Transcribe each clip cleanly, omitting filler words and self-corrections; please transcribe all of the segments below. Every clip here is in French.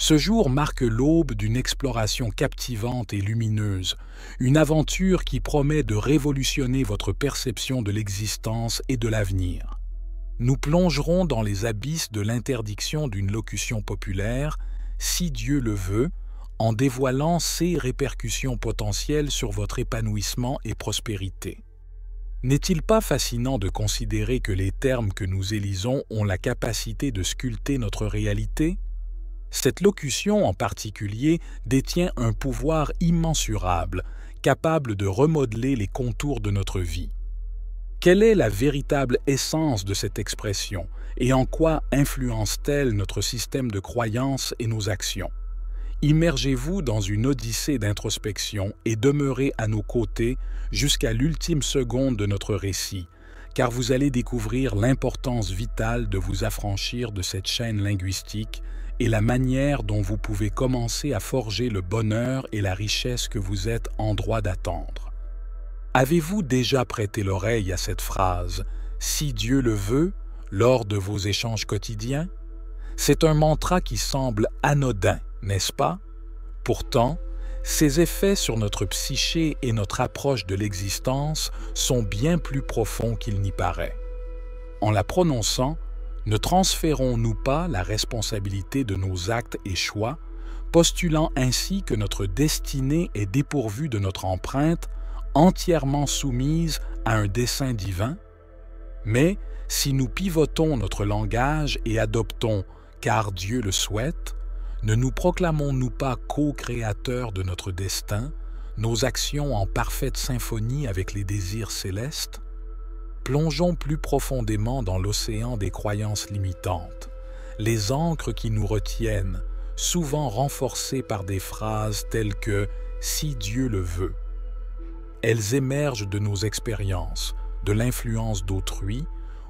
Ce jour marque l'aube d'une exploration captivante et lumineuse, une aventure qui promet de révolutionner votre perception de l'existence et de l'avenir. Nous plongerons dans les abysses de l'interdiction d'une locution populaire, si Dieu le veut, en dévoilant ses répercussions potentielles sur votre épanouissement et prospérité. N'est-il pas fascinant de considérer que les termes que nous élisons ont la capacité de sculpter notre réalité? Cette locution en particulier détient un pouvoir immensurable, capable de remodeler les contours de notre vie. Quelle est la véritable essence de cette expression et en quoi influence-t-elle notre système de croyances et nos actions? Immergez-vous dans une odyssée d'introspection et demeurez à nos côtés jusqu'à l'ultime seconde de notre récit, car vous allez découvrir l'importance vitale de vous affranchir de cette chaîne linguistique et la manière dont vous pouvez commencer à forger le bonheur et la richesse que vous êtes en droit d'attendre. Avez-vous déjà prêté l'oreille à cette phrase « Si Dieu le veut » lors de vos échanges quotidiens? C'est un mantra qui semble anodin, n'est-ce pas? Pourtant, ses effets sur notre psyché et notre approche de l'existence sont bien plus profonds qu'il n'y paraît. En la prononçant, ne transférons-nous pas la responsabilité de nos actes et choix, postulant ainsi que notre destinée est dépourvue de notre empreinte, entièrement soumise à un dessein divin? Mais si nous pivotons notre langage et adoptons « car Dieu le souhaite », ne nous proclamons-nous pas co-créateurs de notre destin, nos actions en parfaite symphonie avec les désirs célestes? Plongeons plus profondément dans l'océan des croyances limitantes, les ancres qui nous retiennent, souvent renforcées par des phrases telles que « si Dieu le veut ». Elles émergent de nos expériences, de l'influence d'autrui,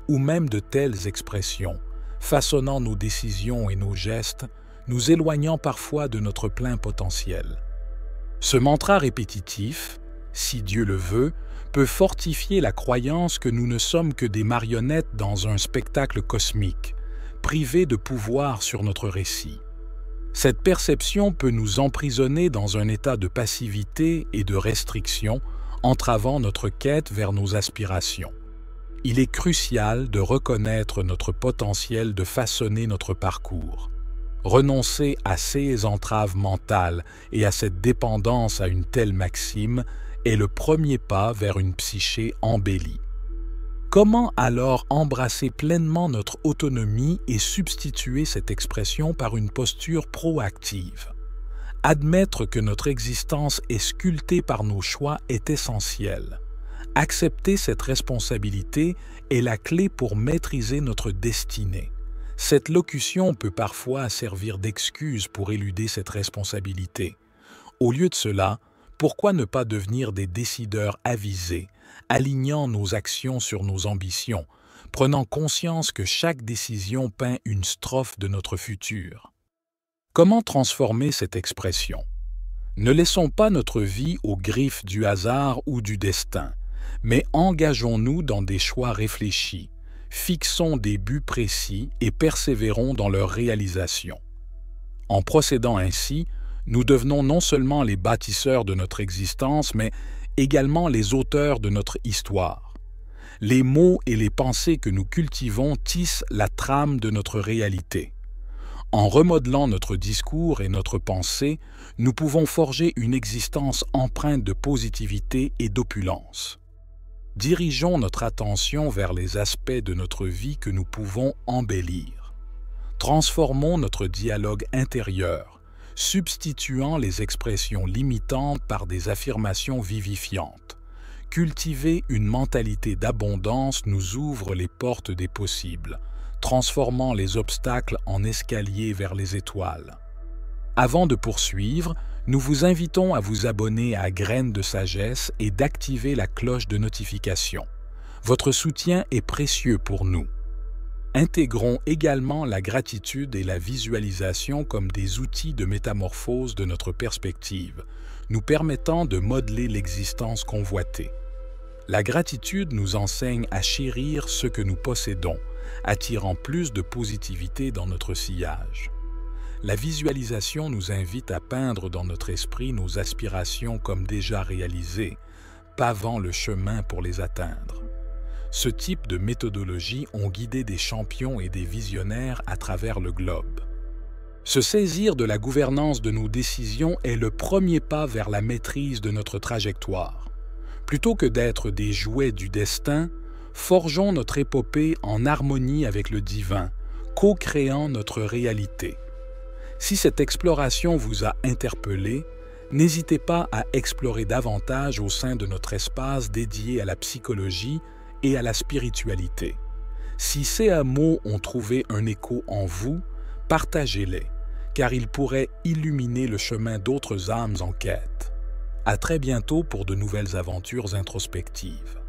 ou même de telles expressions, façonnant nos décisions et nos gestes, nous éloignant parfois de notre plein potentiel. Ce mantra répétitif, « si Dieu le veut », peut fortifier la croyance que nous ne sommes que des marionnettes dans un spectacle cosmique, privés de pouvoir sur notre récit. Cette perception peut nous emprisonner dans un état de passivité et de restriction, entravant notre quête vers nos aspirations. Il est crucial de reconnaître notre potentiel de façonner notre parcours. Renoncer à ces entraves mentales et à cette dépendance à une telle maxime est le premier pas vers une psyché embellie. Comment alors embrasser pleinement notre autonomie et substituer cette expression par une posture proactive? Admettre que notre existence est sculptée par nos choix est essentiel. Accepter cette responsabilité est la clé pour maîtriser notre destinée. Cette locution peut parfois servir d'excuse pour éluder cette responsabilité. Au lieu de cela, pourquoi ne pas devenir des décideurs avisés, alignant nos actions sur nos ambitions, prenant conscience que chaque décision peint une strophe de notre futur? Comment transformer cette expression? Ne laissons pas notre vie aux griffes du hasard ou du destin, mais engageons-nous dans des choix réfléchis, fixons des buts précis et persévérons dans leur réalisation. En procédant ainsi, nous devenons non seulement les bâtisseurs de notre existence, mais également les auteurs de notre histoire. Les mots et les pensées que nous cultivons tissent la trame de notre réalité. En remodelant notre discours et notre pensée, nous pouvons forger une existence empreinte de positivité et d'opulence. Dirigeons notre attention vers les aspects de notre vie que nous pouvons embellir. Transformons notre dialogue intérieur, substituant les expressions limitantes par des affirmations vivifiantes. Cultiver une mentalité d'abondance nous ouvre les portes des possibles, transformant les obstacles en escaliers vers les étoiles. Avant de poursuivre, nous vous invitons à vous abonner à Graines de Sagesse et d'activer la cloche de notification. Votre soutien est précieux pour nous. Intégrons également la gratitude et la visualisation comme des outils de métamorphose de notre perspective, nous permettant de modeler l'existence convoitée. La gratitude nous enseigne à chérir ce que nous possédons, attirant plus de positivité dans notre sillage. La visualisation nous invite à peindre dans notre esprit nos aspirations comme déjà réalisées, pavant le chemin pour les atteindre. Ce type de méthodologie ont guidé des champions et des visionnaires à travers le globe. Se saisir de la gouvernance de nos décisions est le premier pas vers la maîtrise de notre trajectoire. Plutôt que d'être des jouets du destin, forgeons notre épopée en harmonie avec le divin, co-créant notre réalité. Si cette exploration vous a interpellé, n'hésitez pas à explorer davantage au sein de notre espace dédié à la psychologie et à la spiritualité. Si ces mots ont trouvé un écho en vous, partagez-les, car ils pourraient illuminer le chemin d'autres âmes en quête. À très bientôt pour de nouvelles aventures introspectives.